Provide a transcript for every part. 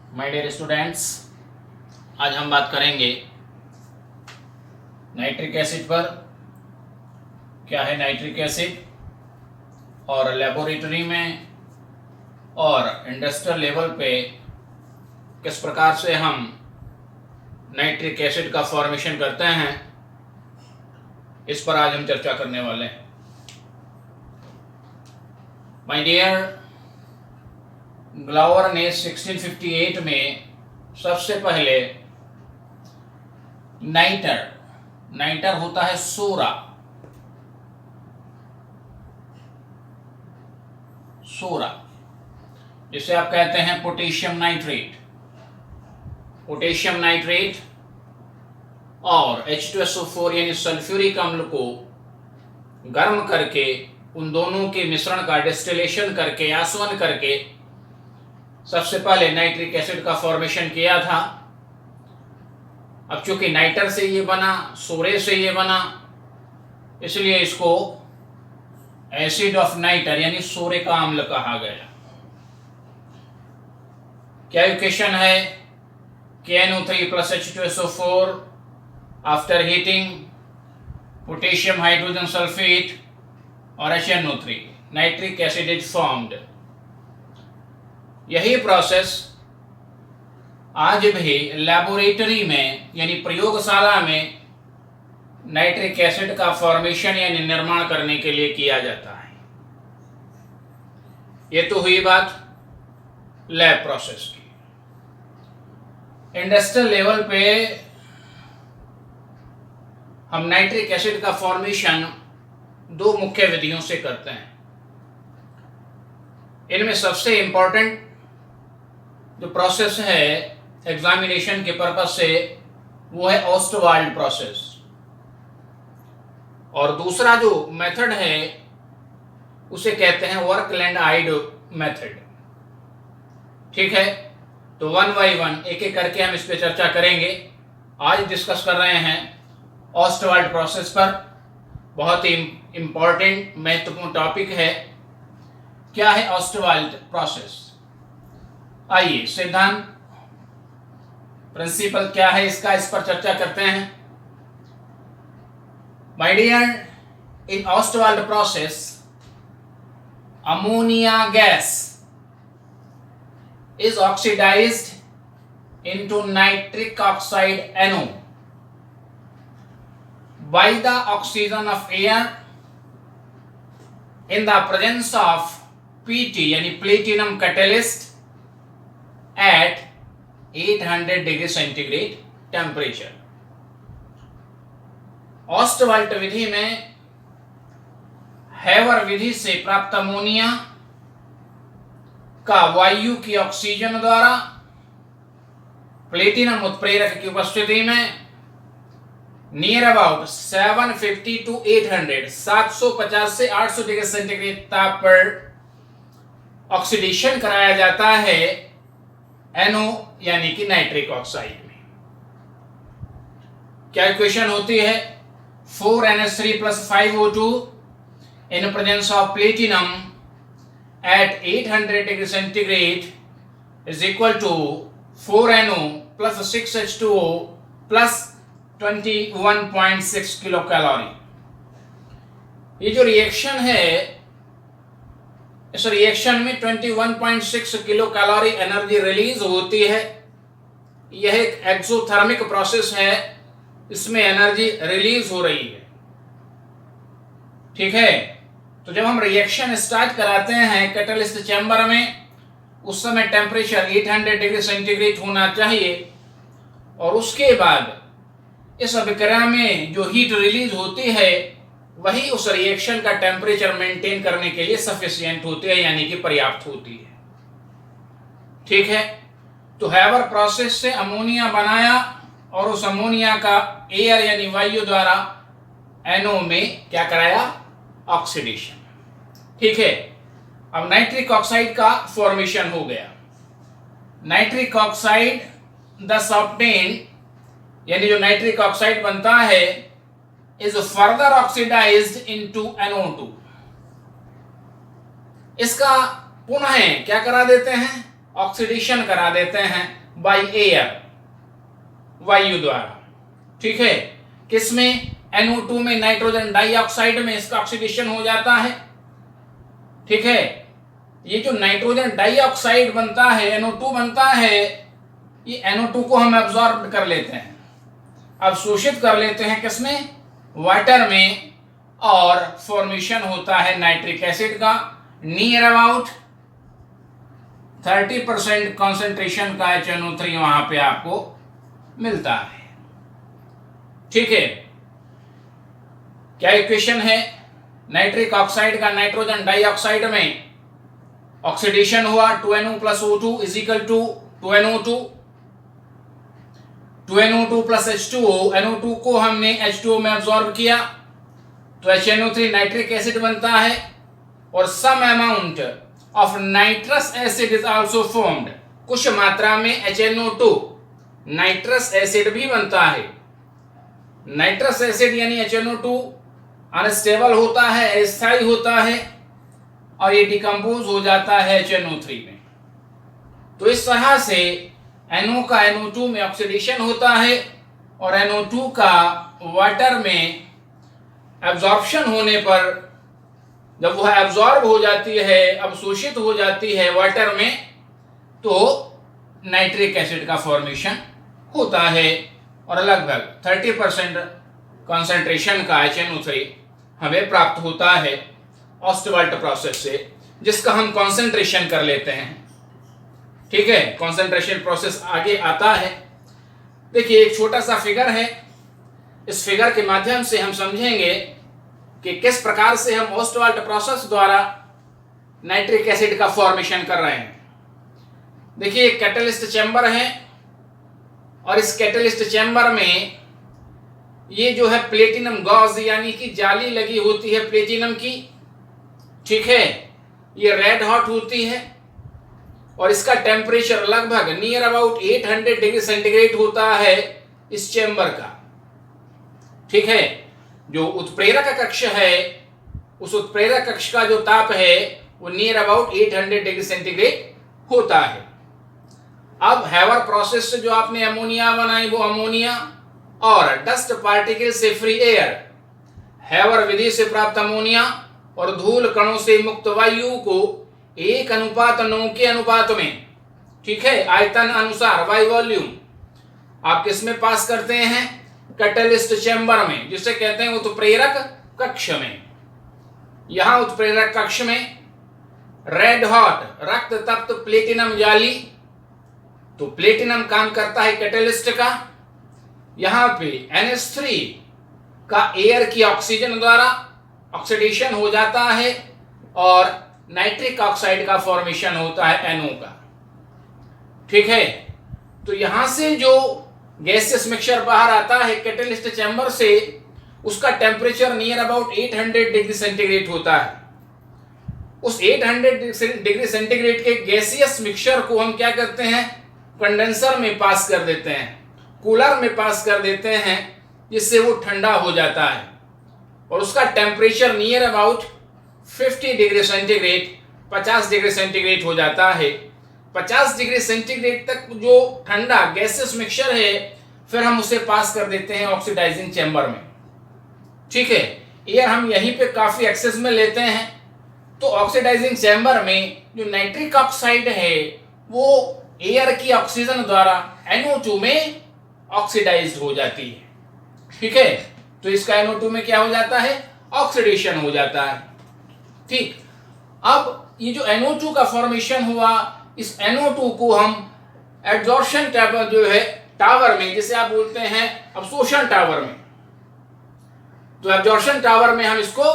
My dear students, आज हम बात करेंगे नाइट्रिक एसिड पर। क्या है नाइट्रिक एसिड और लेबोरेटरी में और इंडस्ट्रियल लेवल पे किस प्रकार से हम नाइट्रिक एसिड का फॉर्मेशन करते हैं, इस पर आज हम चर्चा करने वाले हैं। माय डियर, ग्लावर ने 1658 में सबसे पहले नाइटर होता है सोरा जिसे आप कहते हैं पोटेशियम नाइट्रेट और H2SO4 यानी सल्फ्यूरिक अम्ल को गर्म करके उन दोनों के मिश्रण का डिस्टिलेशन करके आसवन करके सबसे पहले नाइट्रिक एसिड का फॉर्मेशन किया था। अब चूंकि नाइटर से ये बना, सोरे से ये बना, इसलिए इसको एसिड ऑफ नाइटर यानी सोरे का अम्ल कहा गया। क्या इक्वेशन है? KNO3 plus H2SO4 after heating potassium hydrogen sulphate और HNO3 nitric acid is formed. यही प्रोसेस आज भी लैबोरेटरी में यानी प्रयोगशाला में नाइट्रिक एसिड का फॉर्मेशन यानी निर्माण करने के लिए किया जाता है। ये तो हुई बात लैब प्रोसेस की। इंडस्ट्रियल लेवल पे हम नाइट्रिक एसिड का फॉर्मेशन दो मुख्य विधियों से करते हैं। इनमें सबसे इंपॉर्टेंट जो प्रोसेस है एग्जामिनेशन के पर्पज से वो है ऑस्टवाल्ड प्रोसेस, और दूसरा जो मेथड है उसे कहते हैं वर्कलैंड-आइड मेथड। ठीक है, तो वन बाय वन एक एक करके हम इस पे चर्चा करेंगे। आज डिस्कस कर रहे हैं ऑस्टवाल्ड प्रोसेस पर। बहुत ही इंपॉर्टेंट महत्वपूर्ण टॉपिक है। क्या है ऑस्टवाल्ड प्रोसेस? आइए, सिद्धांत प्रिंसिपल क्या है इसका, इस पर चर्चा करते हैं। My dear, in Ostwald process ammonia gas is oxidized into nitric oxide NO by the oxygen of air in the presence of PT यानी platinum catalyst at 800 degree centigrade temperature. Ostwald विधि में हैवर विधि से प्राप्त ammonia का वायु की oxygen द्वारा platinum उत्प्रेरक की उपस्थिति में नियर अबाउट 750 to 800 750 से 800 डिग्री सेंटीग्रेड ताप पर ऑक्सीडेशन कराया जाता है NO यानी कि नाइट्रिक ऑक्साइड में। क्या इक्वेशन होती है? 4NH3 plus 5O2 in presence of platinum at 800 degree centigrade is equal to 4NO plus 6H2O plus 21.6 kilo calorie. ये जो रिएक्शन है, इस रिएक्शन में 21.6 किलो कैलोरी एनर्जी रिलीज होती है। यह एक एक्सोथर्मिक प्रोसेस है, इसमें एनर्जी रिलीज हो रही है। ठीक है, तो जब हम रिएक्शन स्टार्ट कराते हैं कैटलिस्ट चैम्बर में, उस समय टेम्परेचर 800 डिग्री सेंटीग्रेड होना चाहिए, और उसके बाद इस अभिक्रिया में जो हीट रिलीज होती है वही उस रिएक्शन का टेम्परेचर मेंटेन करने के लिए सफिशिएंट होती है यानी कि पर्याप्त होती है। ठीक है, तो हैवर प्रोसेस से अमोनिया बनाया और उस अमोनिया का एयर यानी वायु द्वारा NO में क्या कराया? ऑक्सीडेशन। ठीक है, अब नाइट्रिक ऑक्साइड का फॉर्मेशन हो गया। नाइट्रिक ऑक्साइड thus obtained यानी जो नाइट्रिक ऑक्साइड बनता है is further oxidized into NO2। इसका पुनः क्या करा देते हैं? ऑक्सीडेशन करा देते हैं बाय एयर, वायु द्वारा। ठीक है, किसमें? NO2 में, नाइट्रोजन डाइऑक्साइड में इसका ऑक्सीडेशन हो जाता है। ठीक है, ये जो नाइट्रोजन डाइऑक्साइड बनता है, NO2 बनता है, ये NO2 को हम एब्जॉर्ब कर लेते हैं, अवशोषित कर लेते हैं किसमें? वाटर में, और फॉर्मेशन होता है नाइट्रिक एसिड का। नियर अबाउट 30% कॉन्सेंट्रेशन का HNO3 वहां पे आपको मिलता है। ठीक है, क्या इक्वेशन है? नाइट्रिक ऑक्साइड का नाइट्रोजन डाइऑक्साइड में ऑक्सीडेशन हुआ, 2NO plus O2 is equal to 2NO2, 2NO2 plus H2O, NO2 को हमने H2O में अब्सॉर्ब किया तो HNO3 नाइट्रिक एसिड बनता है, और some amount of nitrous acid is also formed, कुछ मात्रा में HNO2 नाइट्रस एसिड भी बनता है। नाइट्रस एसिड यानी HNO2 अनस्टेबल होता है, अस्थायी होता है, और ये डिकम्पोज हो जाता है HNO3 में। तो इस तरह से NO का NO2 में ऑक्सीडेशन होता है, और NO2 का वाटर में एब्जॉर्प्शन होने पर, जब वह एब्जॉर्ब हो जाती है, अवशोषित हो जाती है वाटर में, तो नाइट्रिक एसिड का फॉर्मेशन होता है, और लगभग 30% कॉन्सेंट्रेशन का HNO3 हमें प्राप्त होता है ऑस्टवाल्ट प्रोसेस से, जिसका हम कॉन्सेंट्रेशन कर लेते हैं। ठीक है, कॉन्सेंट्रेशन प्रोसेस आगे आता है। देखिए, एक छोटा सा फिगर है, इस फिगर के माध्यम से हम समझेंगे कि किस प्रकार से हम ऑस्टवाल्ट प्रोसेस द्वारा नाइट्रिक एसिड का फॉर्मेशन कर रहे हैं। देखिए, एक कैटलिस्ट चैम्बर है, और इस कैटलिस्ट चैम्बर में ये जो है प्लेटिनम गॉज यानी कि जाली लगी होती है प्लेटिनम की। ठीक है, ये रेड हॉट होती है, और इसका टेम्परेचर लगभग नियर अबाउट 800 डिग्री सेंटीग्रेड होता है इस चैम्बर का। ठीक है, जो उत्प्रेरक कक्ष है, उस उत्प्रेरक कक्ष का जो ताप है वो नियर अबाउट 800 डिग्री सेंटीग्रेड होता है। अब हैवर प्रोसेस से जो आपने अमोनिया बनाई, वो अमोनिया और डस्ट पार्टिकल से फ्री एयर, हैवर विधि से प्राप्त अमोनिया और धूल कणों से मुक्त वायु को 1:9 के अनुपात में, ठीक है, आयतन अनुसार बाय वॉल्यूम, आप किसमें पास करते हैं? कैटलिस्ट चैम्बर में, जिसे कहते हैं उत्प्रेरक कक्ष में। यहां उत्प्रेरक कक्ष में रेड हॉट रक्त तप्त प्लेटिनम जाली, तो प्लेटिनम काम करता है कैटलिस्ट का। यहां पे NH3 का एयर की ऑक्सीजन द्वारा ऑक्सीडेशन हो जाता है, और नाइट्रिक ऑक्साइड का फॉर्मेशन होता है NO का। ठीक है, तो यहां से जो गैसियस मिक्सचर बाहर आता है कैटलिस्ट चैम्बर से, उसका temperature near about 800 degree centigrade होता है। उस 800 डिग्री सेंटीग्रेड के गैसियस मिक्सचर को हम क्या करते हैं? कंडेंसर में पास कर देते हैं, कूलर में पास कर देते हैं, जिससे वो ठंडा हो जाता है, और उसका temperature near about 50 degree centigrade, 50 degree centigrade हो जाता है। 50 डिग्री सेंटीग्रेड तक जो ठंडा गैसेस मिक्सचर है, फिर हम उसे पास कर देते हैं ऑक्सीडाइजिंग चैम्बर में। ठीक है, एयर हम यहीं पे काफी एक्सेस में लेते हैं, तो ऑक्सीडाइजिंग चैम्बर में जो नाइट्रिक ऑक्साइड है वो एयर की ऑक्सीजन द्वारा NO2 में ऑक्सीडाइज्ड हो जाती है। ठीक है, तो इसका NO2 में क्या हो जाता है? ऑक्सीडेशन हो जाता है। ठीक, अब ये जो NO2 का फॉर्मेशन हुआ, इस NO2 को हम एब्जॉर्प्शन टावर जो है टावर में, जिसे आप बोलते हैं अवशोषण टावर में, तो एब्जॉर्प्शन टावर में हम इसको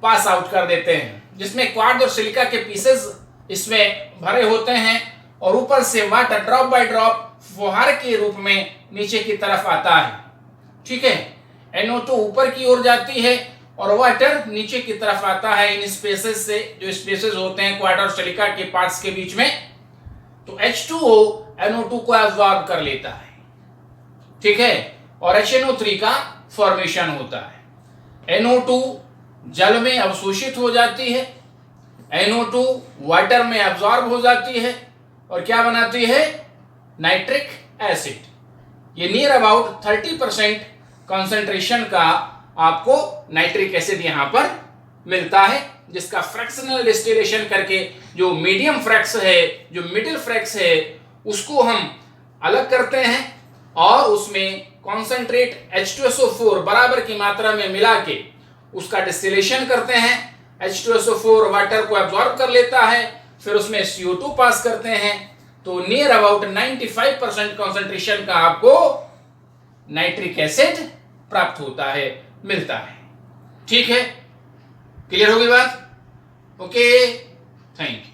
पास आउट कर देते हैं, जिसमें क्वार्ट्ज और सिलिका के पीसेस इसमें भरे होते हैं, और ऊपर से वाटर ड्रॉप बाय ड्रॉप फुहार के रूप में नीचे की तरफ आता है। ठीक है, NO2 ऊपर की ओर जाती है और वाटर नीचे की तरफ आता है इन स्पेसेस से, जो स्पेसेस होते हैं क्वार्टर और सिलिका के पार्ट्स के बीच में। तो H2O NO2 को एब्जॉर्ब कर लेता है। ठीक है, और HNO3 का फॉर्मेशन होता है। NO2 जल में अवशोषित हो जाती है, NO2 वाटर में एब्जॉर्ब हो जाती है, और क्या बनाती है? Nitric acid. ये नियर अबाउट 30% कॉन्सेंट्रेशन का आपको नाइट्रिक एसिड यहां पर मिलता है, जिसका फ्रैक्शनल डिस्टिलेशन करके जो मीडियम फ्रैक्स है, जो मिडिल फ्रैक्स है, उसको हम अलग करते हैं और उसमें कॉन्सेंट्रेट H2SO4 बराबर की मात्रा में मिला के उसका डिस्टिलेशन करते हैं। H2SO4 वाटर को एब्जॉर्ब कर लेता है, फिर उसमें CO2 पास करते हैं, तो नियर अबाउट 95% कॉन्सेंट्रेशन का आपको नाइट्रिक एसिड प्राप्त होता है, मिलता है। ठीक है, क्लियर होगी बात? Okay, thank you.